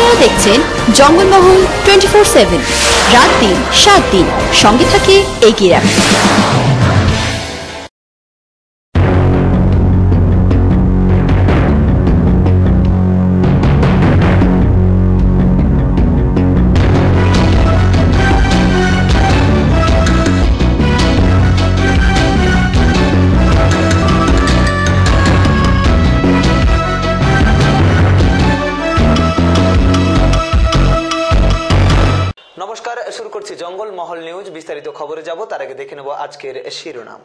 আপনারা দেখছেন জঙ্গলমহল 24/7 রাত দিন 7 দিন সঙ্গে থাকে এগিয়ে রাখুন। নমস্কার, শুরু করছি জঙ্গল মহল নিউজ। বিস্তারিত খবরে যাব তার আগে দেখে নেব আজকের শিরোনাম।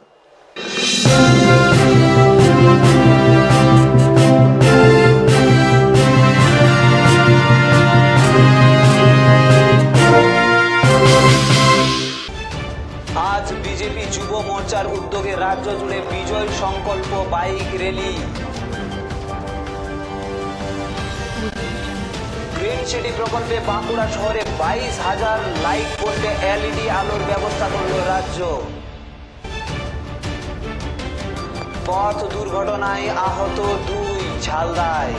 আজ বিজেপি যুব মোর্চার উদ্যোগে রাজ্য জুড়ে বিজয় সংকল্প বাইক র্যালি। গ্রিন সিটি প্রকল্পে বাঁকুড়া শহরে 22,000 লাইট পোস্টে এলইডি আলোর ব্যবস্থা করল রাজ্য। পথ দুর্ঘটনায় আহত 2 ঝালদায়।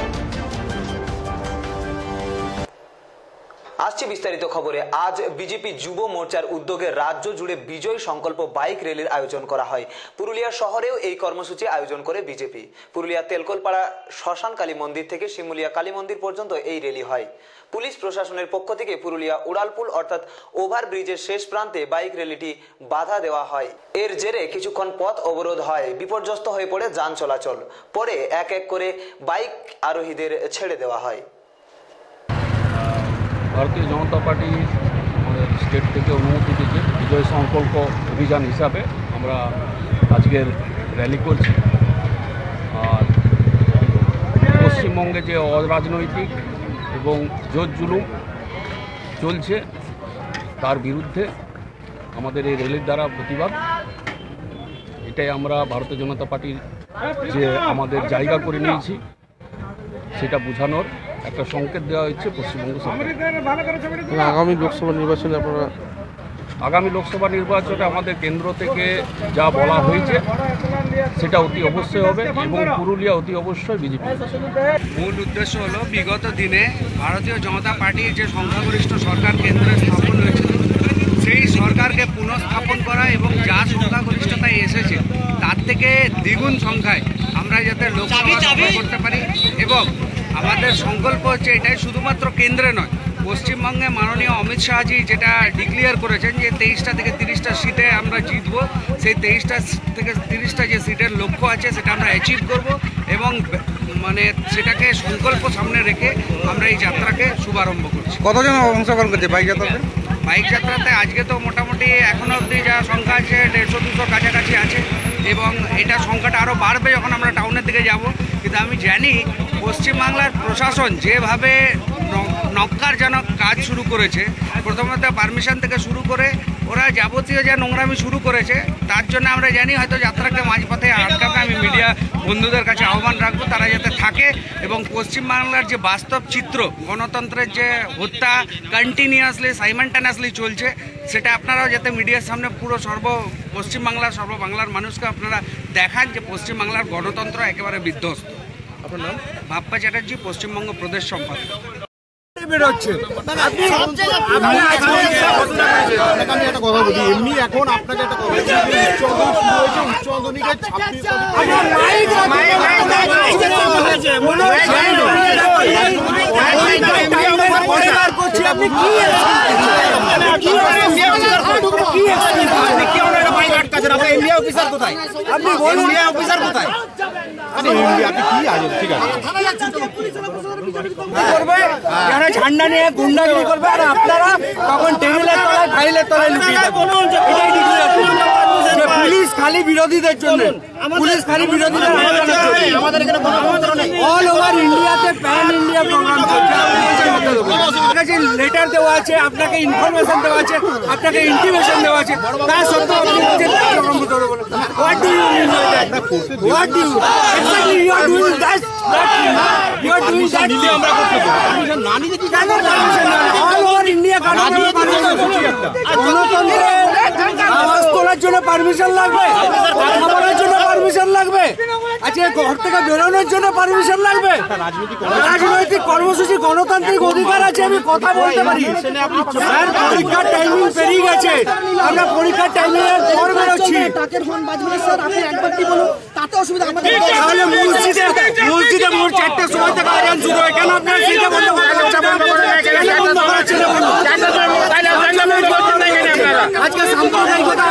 আসছে বিস্তারিত খবরে। আজ বিজেপি যুব মোর্চার উদ্যোগে রাজ্য জুড়ে বিজয় সংকল্প বাইক র্যালির আয়োজন করা হয়। পুরুলিয়া শহরেও এই কর্মসূচি আয়োজন করে বিজেপি। পুরুলিয়া তেলকলপাড়া শ্মশান কালী মন্দির থেকে শিমুলিয়া কালী মন্দির পর্যন্ত এই র্যালি হয়। পুলিশ প্রশাসনের পক্ষ থেকে পুরুলিয়া উড়ালপুল অর্থাৎ ওভারব্রিজের শেষ প্রান্তে বাইক র্যালিটি বাধা দেওয়া হয়। এর জেরে কিছুক্ষণ পথ অবরোধ হয়, বিপর্যস্ত হয়ে পড়ে যান চলাচল। পরে এক এক করে বাইক আরোহীদের ছেড়ে দেওয়া হয়। ভারতীয় জনতা পার্টি আমাদের স্টেট থেকে অনুমতি দিয়েছে বিজয় সংকল্প অভিযান হিসাবে আমরা আজকের র্যালি করছি। আর পশ্চিমবঙ্গে যে অরাজনৈতিক এবং জোর জুলুম চলছে তার বিরুদ্ধে আমাদের এই র্যালির দ্বারা প্রতিবাদ। এটাই আমরা ভারতীয় জনতা পার্টির যে আমাদের জায়গা করে নিয়েছি সেটা বোঝানোর একটা সংকেত দেওয়া হচ্ছে পশ্চিমবঙ্গ সরকার। আগামী লোকসভা নির্বাচনে আপনারা আগামী লোকসভা নির্বাচনে আমাদের কেন্দ্র থেকে যা বলা হয়েছে সেটা অতি অবশ্যই হবে এবং পুরুলিয়া অতি অবশ্যই বিজেপি। মূল উদ্দেশ্য হলো বিগত দিনে ভারতীয় জনতা পার্টির যে সংখ্যাগরিষ্ঠ সরকার কেন্দ্রে স্থাপন হয়েছিল সেই সরকারকে পুনঃস্থাপন করা এবং যা সংখ্যাগরিষ্ঠতায় এসেছে তার থেকে দ্বিগুণ সংখ্যায় আমরা যাতে লোকসভা সফল করতে পারি। এবং আমাদের সংকল্প হচ্ছে এটাই, শুধুমাত্র কেন্দ্রে নয়, পশ্চিমবঙ্গে মাননীয় অমিত শাহজি যেটা ডিক্লেয়ার করেছেন যে 23টা থেকে 30টা সিটে আমরা জিতব, সেই 23টা থেকে 30টা যে সিটের লক্ষ্য আছে সেটা আমরা অ্যাচিভ করব এবং মানে সেটাকে সংকল্প সামনে রেখে আমরা এই যাত্রাকে শুভারম্ভ করছি। কতজন অংশগ্রহণ করছে বাইক যাত্রাতে? বাইক যাত্রাতে আজকে তো মোটামুটি এখনও অবধি যা সংখ্যা আছে 150-200 কাছাকাছি আছে এবং এটা সংখ্যাটা আরও বাড়বে যখন আমরা টাউনের দিকে যাব। কিন্তু আমি জানি পশ্চিমবাংলার প্রশাসন যেভাবে নক্কারজনক কাজ শুরু করেছে, প্রথমত পারমিশন থেকে শুরু করে ওরা যাবতীয় যা নোংরামি শুরু করেছে, তার জন্য আমরা জানি হয়তো যাত্রাকে মাঝপথে আটকাবে। আমি মিডিয়া বন্ধুদের কাছে আহ্বান রাখবো তারা যাতে থাকে এবং পশ্চিমবাংলার যে বাস্তব চিত্র, গণতন্ত্রের যে হত্যা কন্টিনিউয়াসলি সাইমালটেনিয়াসলি চলছে, সেটা আপনারাও যাতে মিডিয়ার সামনে পুরো সর্ববাংলার মানুষকে আপনারা দেখান যে পশ্চিমবাংলার গণতন্ত্র একেবারে বিধ্বস্ত। আপনার নাম? ভাপ্পা চ্যাটার্জি, পশ্চিমবঙ্গ প্রদেশ সম্পাদক। এমনি এখন আপনাকে একটা ঝান্ডা নিয়ে গুন্ডাগিরি করবে আর আপনারা তখন টেবিলের তলায় ফাইলের তলায় লুকিয়ে পুলিশ খালি বিরোধীদের জন্য, পুলিশ খালি বিরোধীদের আমাদের এখানে অল ওভার ইন্ডিয়াতে প্যান ইন্ডিয়া প্রোগ্রাম চলছে। আপনাকে লেটার দেওয়া আছে, আপনাকে ইনফরমেশন দেওয়া আছে, আপনাকে ইন্টিমেশন দেওয়া আছে, তা সত্ত্বেও আপনি বলছেন what do you mean by that? What do you exactly you are doing that? You are doing that আমরা করতে পারবো না নিতে কি কেন পারমিশন? অল ওভার ইন্ডিয়া গণতন্ত্রের তোলার জন্য পারমিশন লাগবে, কথা বলার জন্য পারমিশন লাগবে, আজকে ঘর থেকে বেরোনোর জন্য পারমিশন লাগবে। রাজনৈতিক কর্মসূচি গণতান্ত্রিক অধিকার আছে, আমি কথা বলতে পারি। স্যার পরীক্ষার টাইমিং পেরিয়ে গেছে, আমরা পরীক্ষার টাইমিং এর পর বেরোচ্ছি। তাহলে মসজিদে ভোর 4টার সময় থেকে আজান শুরু হয়, কেন আপনারা সেটা বন্ধ করাচ্ছেন? আজকে সাম্প্রদায়িকতা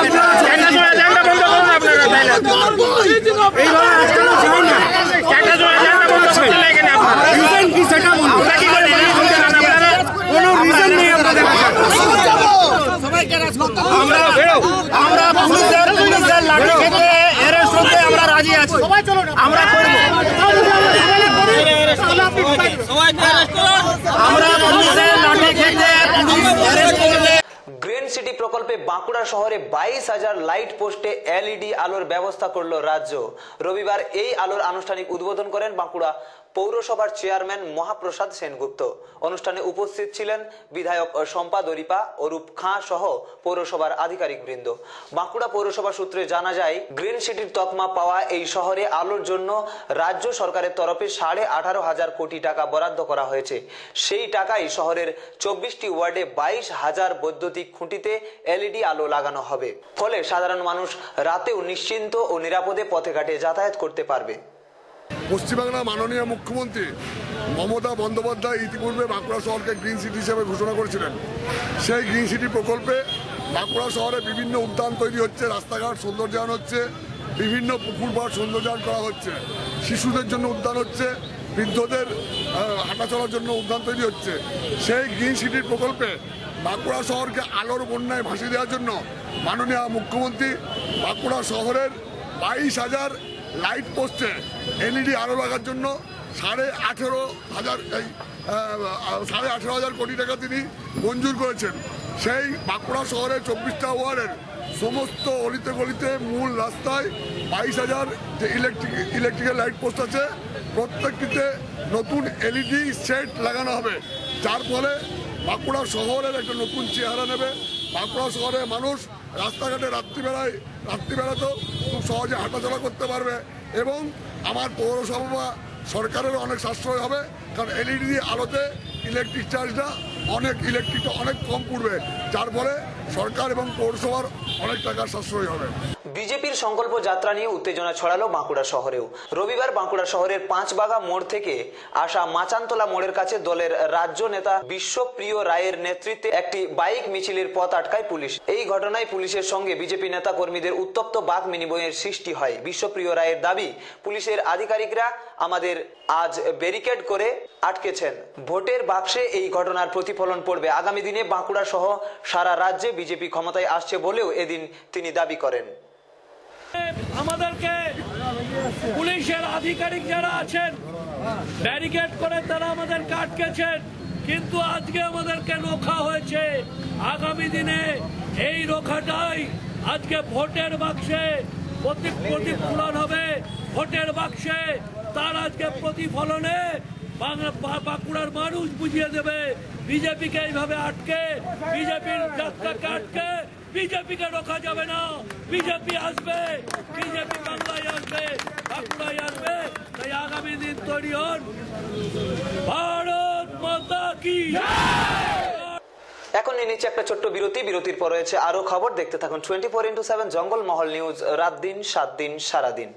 এইভাবে আজকাল যায় না। রিজন কি সেটা বলুন, কোনো রিজন নেই আপনাদের কাছে। আমরা পুলিশের লাঠি খেতে অ্যারেস্ট হতে আমরা রাজি আছি, আমরা করব। আমরা পুলিশের লাঠি খেতে অ্যারেস্ট করলে গ্রিন সিটি প্রকল্পে বাঁকুড়া শহরে 22,000 লাইট পোস্টে এলইডি আলোর ব্যবস্থা করল রাজ্য। রবিবার এই আলোর আনুষ্ঠানিক উদ্বোধন করেন বাঁকুড়া পৌরসভার চেয়ারম্যান মহাপ্রসাদ সেনগুপ্ত। অনুষ্ঠানে উপস্থিত ছিলেন বিধায়ক শম্পা দরিপা, অরূপ খাঁ সহ পৌরসভার আধিকারিক বৃন্দ। বাঁকুড়া পৌরসভা সূত্রে জানা যায়, গ্রিন সিটির তকমা পাওয়া এই শহরে আলোর জন্য রাজ্য সরকারের তরফে 18,500 কোটি টাকা বরাদ্দ করা হয়েছে। সেই টাকায় শহরের 24টি ওয়ার্ডে 22,000 বৈদ্যুতিক খুঁটিতে এলইডি আলো লাগানো হবে। ফলে সাধারণ মানুষ রাতেও নিশ্চিন্ত ও নিরাপদে পথে ঘাটে যাতায়াত করতে পারবে। পশ্চিমবাংলার মাননীয় মুখ্যমন্ত্রী মমতা বন্দ্যোপাধ্যায় ইতিপূর্বে বাঁকুড়া শহরকে গ্রিন সিটি হিসেবে ঘোষণা করেছিলেন। সেই গ্রিন সিটি প্রকল্পে বাঁকুড়া শহরে বিভিন্ন উদ্যান তৈরি হচ্ছে, রাস্তাঘাট সৌন্দর্যায়ন হচ্ছে, বিভিন্ন পুকুর পাড় সৌন্দর্যায়ন করা হচ্ছে, শিশুদের জন্য উদ্যান হচ্ছে, বৃদ্ধদের হাঁটাচলার জন্য উদ্যান তৈরি হচ্ছে। সেই গ্রিন সিটির প্রকল্পে বাঁকুড়া শহরকে আলোর বন্যায় ভাসিয়ে দেওয়ার জন্য মাননীয় মুখ্যমন্ত্রী বাঁকুড়া শহরের 22,000 লাইট পোস্টে এলইডি আলো লাগার জন্য 18,500 কোটি টাকা তিনি মঞ্জুর করেছেন। সেই বাঁকুড়া শহরের 24টা ওয়ার্ডের সমস্ত অলিতে গলিতে মূল রাস্তায় 22,000 যে ইলেকট্রিক্যাল লাইট পোস্ট আছে, প্রত্যেকটিতে নতুন এলইডি সেট লাগানো হবে, যার ফলে বাঁকুড়া শহরের একটা নতুন চেহারা নেবে। বাঁকুড়া শহরে মানুষ রাস্তাঘাটে রাত্রিবেলাতেও খুব সহজে হাঁটাচলা করতে পারবে এবং আমার পৌরসভা বা সরকারেরও অনেক সাশ্রয় হবে, কারণ এলইডি আলোতে ইলেকট্রিকটা অনেক কম পড়বে, যার ফলে সরকার এবং পৌরসভার অনেক টাকার সাশ্রয় হবে। বিজেপির সংকল্প যাত্রা নিয়ে উত্তেজনা ছড়ালো বাঁকুড়া শহরেও। রবিবার বাঁকুড়া শহরের 5 বাগা মোড় থেকে আসা মাচানতলা মোড়ের কাছে দলের রাজ্য নেতা বিশ্বপ্রিয় রায়ের নেতৃত্বে একটি বাইক মিছিলের পথ আটকায় পুলিশ। এই ঘটনায় পুলিশের সঙ্গে বিজেপি নেতা কর্মীদের উত্তপ্ত বাক বিনিময়ের সৃষ্টি হয়। বিশ্বপ্রিয় রায়ের দাবি, পুলিশের আধিকারিকরা আমাদের আজ ব্যারিকেড করে আটকেছেন। ভোটের বাক্সে এই ঘটনার প্রতিফলন পড়বে। আগামী দিনে বাঁকুড়া সহ সারা রাজ্যে বিজেপি ক্ষমতায় আসছে বলেও এদিন তিনি দাবি করেন। আমাদেরকে পুলিশের আধিকারিক যারা আছেন ব্যারিকেড করে তারা আমাদেরকে আটকেছেন, কিন্তু আজকে আমাদেরকে রোখা হয়েছে। আগামী দিনে এই রোখাটাই আজকে ভোটের বাক্সে প্রতিফলন হবে। ভোটের বাক্সে তার আজকে প্রতিফলনে বাঁকুড়ার মানুষ বুঝিয়ে দেবে বিজেপিকে এইভাবে আটকে, বিজেপির যাত্রাকে আটকে বিজেপিকে রোখা যাবে না। বিজেপি আসবে, বিজেপি বাংলায় আসবে, বাঁকুড়ায় আসবে। তাই আগামী দিন তৈরি হন। ভারত মাতা কি। এখন নিয়ে নিচ্ছে একটা ছোট্ট বিরতির পর রয়েছে আরো খবর। দেখতে থাকুন 24x7 জঙ্গলমহল নিউজ, রাত দিন 7 দিন সারাদিন।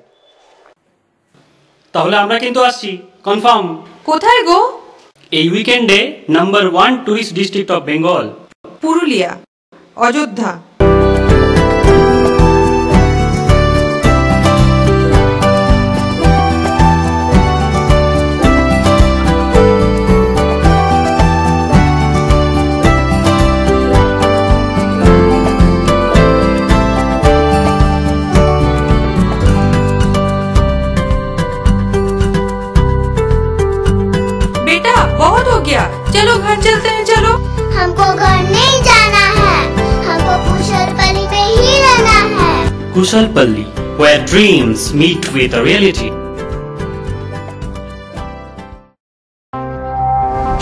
তাহলে আমরা কিন্তু আসছি কনফার্ম। কোথায় গো? এই উইকেন্ডে number 1 tourist district of Bengal, Purulia, Ayodhya. चलो घर चलते हैं। चलो, हमको घर नहीं जाना है, हमको कुशलपल्ली पे ही रहना है। कुशलपल्ली, where dreams meet with a reality.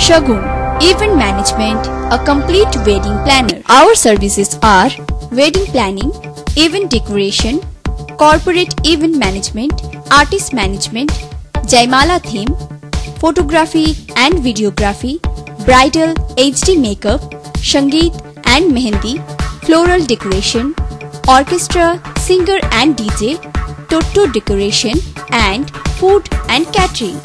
Shagun Event Management, a complete wedding planner. Our services are wedding planning, event decoration, corporate event management, artist management, Jaimala theme, photography and videography, bridal HD makeup, Sangeet and Mehendi, floral decoration, orchestra, singer and DJ, Toto decoration and food and catering.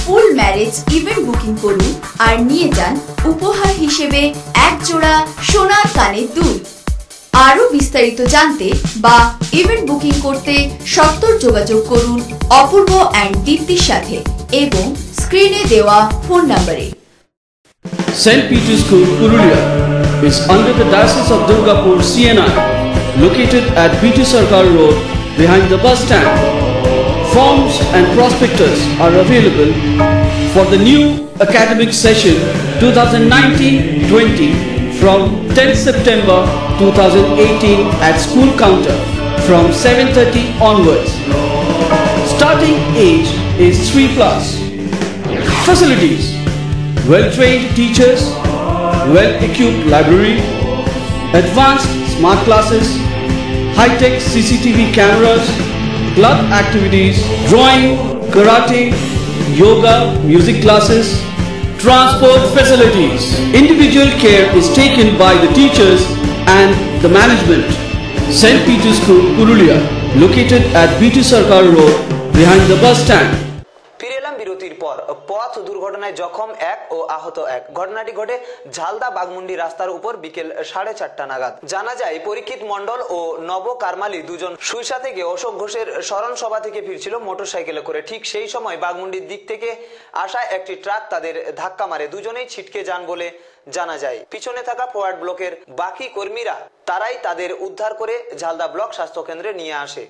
Full marriage event booking করুন আর নিয়ে যান উপহার হিসেবে এক জোড়া সোনার কানের দুল। আরো বিস্তারিত জানতে বা ইভেন্ট বুকিং করতে সত্তর যোগাযোগ করুন অপূর্ব এন্ড দীপ্তির সাথে এবং স্ক্রিনে দেওয়া ফোন নম্বরে। St. Peter's School, Purulia is under the Diocese of Durgapur, CNI, located at BT Sarkar Road behind the bus stand. Forms and prospectus are available for the new academic session 2019-20 from 10th September 2018 at school counter from 7:30 onwards. Starting age is 3+. Facilities: well-trained teachers, well-equipped library, advanced smart classes, high-tech CCTV cameras, club activities, drawing, karate, yoga, music classes, transport facilities. Individual care is taken by the teachers and the management. St. Peter's School, Purulia, located at BT Sarkar Road behind the bus stand. ফিরেলাম বিরতির পর। পথ দুর্ঘটনায় জখম এক ও আহত এক। ঘটনাটি ঘটে ঝালদা বাগমুন্ডি রাস্তার উপর বিকেল 4:30 নাগাদ। জানা যায় পরীক্ষিত মণ্ডল ও নব কারমালি দুজন সুইসা থেকে অশোক ঘোষের স্মরণ সভা থেকে ফিরছিল মোটরসাইকেলে করে। ঠিক সেই সময় বাগমুন্ডির দিক থেকে আসা একটি ট্রাক তাদের ধাক্কা মারে। দুজনেই ছিটকে যান বলে জানা যায়। পিছনে থাকা ফরওয়ার্ড ব্লকের বাকি কর্মীরা তারাই তাদের উদ্ধার করে ঝালদা ব্লক স্বাস্থ্য কেন্দ্রে নিয়ে আসে।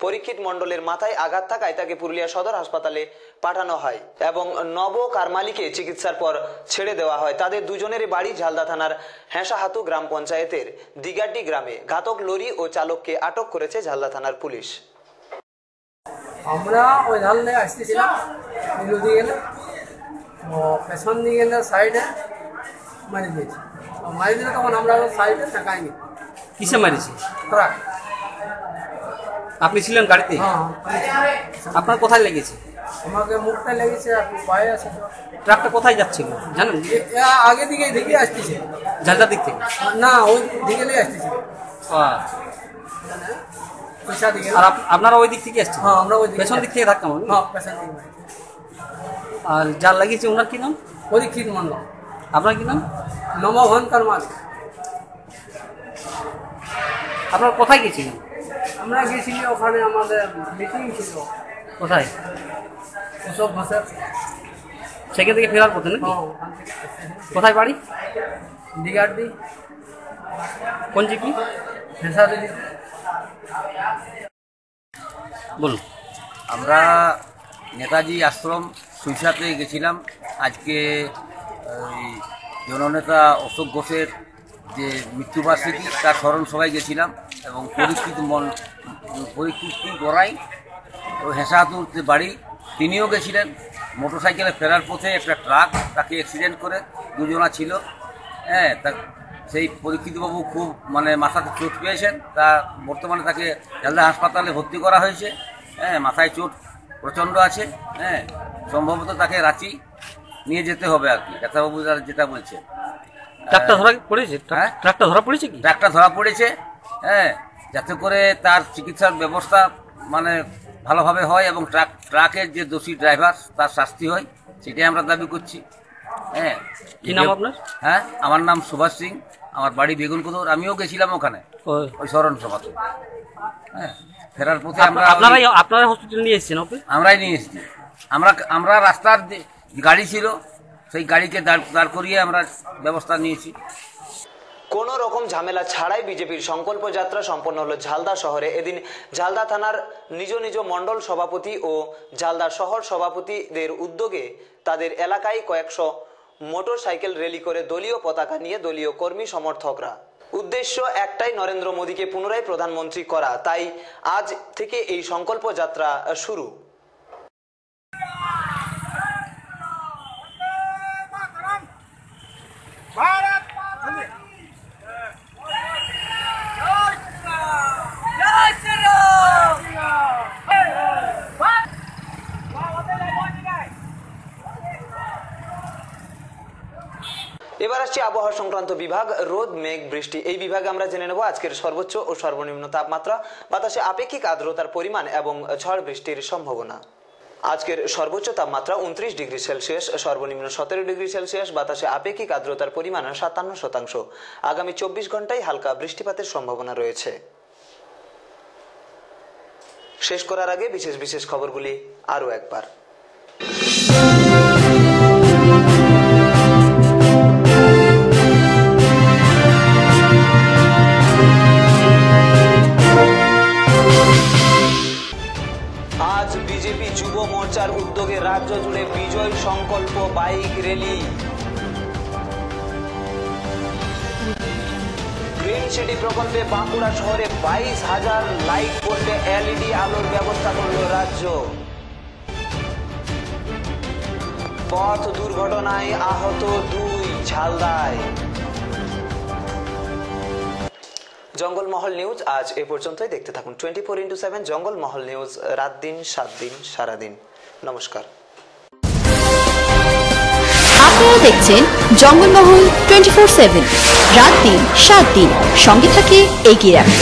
পরীক্ষিত মণ্ডলের মাথায় আঘাত থাকায় তাকে পুরুলিয়া সদর হাসপাতালে পাঠানো হয় এবং নব কারমালিকে চিকিৎসার পর ছেড়ে দেওয়া হয়। তাদের দুজনের বাড়ি ঝালদা থানার হেঁসাহাতু গ্রাম পঞ্চায়েতের দিগাড্ডি গ্রামে। ঘাতক লরি ও চালককে আটক করেছে ঝালদা থানার পুলিশ। আমরা ওই ধাল থেকে আসতেছিলাম, নদী গেলে পেছন দিয়ে গেলে সাইডে মারি দিয়েছি। মারি দিলে তখন আমরা সাইডে তাকাইনি। কিসে মারিছে? ট্রাক। আপনি ছিলেন গাড়িতে? আপনার কোথায় লেগেছে? আমাকে মুখটা লেগেছে, আপনি পায়ে আছে। ট্রাকটা কোথায় যাচ্ছিল জানেন? আগে দিকে দিকে আসতেছে। ঝালদার দিক থেকে? না, ওই দিকে আসতেছে। আর আপনারা ওই দিক থেকে আসছেন? হ্যাঁ, আমরা ওই পেছন দিক থেকে ধাক্কা মারলেন? হ্যাঁ, পেছন দিকে। আর যার লাগিয়েছে ওনার কি নাম? পরীক্ষিত মণ্ডল। আপনার কি নাম? নমোহন কারমালি। আপনারা কোথায় গেছিলেন? আমরা গেছিলি ওখানে, আমাদের মিটিং ছিল। কোথায়? অশোক ঘোষের। সেখান থেকে ফেরার পথে নাকি? কোথায় বাড়ি? দিগাড্ডি। কোন জিপি? হেঁসাদিদি। বলুন। আমরা নেতাজি আশ্রম সুইসাতে গেছিলাম। আজকে ওই জননেতা অশোক ঘোষের যে মৃত্যুবার্ষিকী তার স্মরণ সভায় গেছিলাম এবং পরীক্ষিত গড়াই ও হেঁসাহাতুর যে বাড়ি তিনিও গেছিলেন। মোটরসাইকেলে ফেরার পথে একটা ট্রাক তাকে অ্যাক্সিডেন্ট করে, দুজনা ছিল। হ্যাঁ, তা সেই পরীক্ষিতবাবু খুব মাথাতে চোট পেয়েছেন। তা বর্তমানে তাকে ঝালদা হাসপাতালে ভর্তি করা হয়েছে। হ্যাঁ, মাথায় চোট প্রচণ্ড আছে। হ্যাঁ, সম্ভবত তাকে রাঁচি নিয়ে যেতে হবে আর কি, ডাক্তারবাবু যেটা বলছে। ট্রাকটা ধরা পড়েছে? ট্রাকটা ধরা পড়েছে কি? ট্রাকটা ধরা পড়েছে। হ্যাঁ, যাতে করে তার চিকিৎসার ব্যবস্থা ভালোভাবে হয় এবং ট্রাকের যে দোষী ড্রাইভার তার শাস্তি হয়, সেটাই আমরা দাবি করছি। হ্যাঁ। কি নাম আপনার? হ্যাঁ, আমার নাম সুভাষ সিং, আমার বাড়ি বেগুনকোদর। আমিও গেছিলাম ওখানে ওই স্মরণ সভাতে। হ্যাঁ, ফেরার পথে আপনারা হসপিটাল নিয়ে এসেছেন? ওকে, আমরাই নিয়ে এসেছি। আমরা রাস্তার গাড়ি ছিল, সেই গাড়িকে দাঁড় করিয়ে আমরা ব্যবস্থা নিয়েছি। কোনো রকম ঝামেলা ছাড়াই বিজেপির সংকল্প যাত্রা সম্পন্ন হলো ঝালদা শহরে। এদিন ঝালদা থানার নিজ নিজ মণ্ডল সভাপতি ও ঝালদা শহর সভাপতিদের উদ্যোগে তাদের এলাকায় কয়েকশো মোটরসাইকেল র্যালি করে দলীয় পতাকা নিয়ে দলীয় কর্মী সমর্থকরা। উদ্দেশ্য একটাই, নরেন্দ্র মোদীকে পুনরায় প্রধানমন্ত্রী করা। তাই আজ থেকে এই সংকল্প যাত্রা শুরু। এবার আসছে আবহাওয়া সংক্রান্ত বিভাগ, রোদ মেঘ বৃষ্টি। এই বিভাগে আমরা জেনে নেব আজকের সর্বোচ্চ ও সর্বনিম্ন তাপমাত্রা, বাতাসে আপেক্ষিক আর্দ্রতার পরিমাণ এবং ঝড় বৃষ্টির সম্ভাবনা। আজকের সর্বোচ্চ তাপমাত্রা 29 ডিগ্রি সেলসিয়াস, সর্বনিম্ন 17 ডিগ্রি সেলসিয়াস, বাতাসে আপেক্ষিক আর্দ্রতার পরিমাণ 57%। আগামী 24 ঘন্টায় হালকা বৃষ্টিপাতের সম্ভাবনা রয়েছে। শেষ করার আগে বিশেষ বিশেষ খবরগুলি আরও একবার। আজ বিজেপি যুব মোর্চার উদ্যোগে রাজ্য জুড়ে বিজয় সংকল্প বাইক র্যালি। গ্রিন সিটি প্রকল্পে বাঁকুড়া শহরে 22,000 লাইট পোস্টে এলইডি আলোর ব্যবস্থা করল রাজ্য। পথ দুর্ঘটনায় আহত 2 ঝালদায়। জঙ্গলমহল নিউজ আজ এ পর্যন্তই। দেখতে থাকুন 24x7 জঙ্গলমহল নিউজ, রাত দিন 7 দিন সারাদিন। নমস্কার। আপনারা দেখছেন জঙ্গলমহল 24/7, রাত দিন 7 দিন, সঙ্গে থাকে এগিয়ে রাখুন।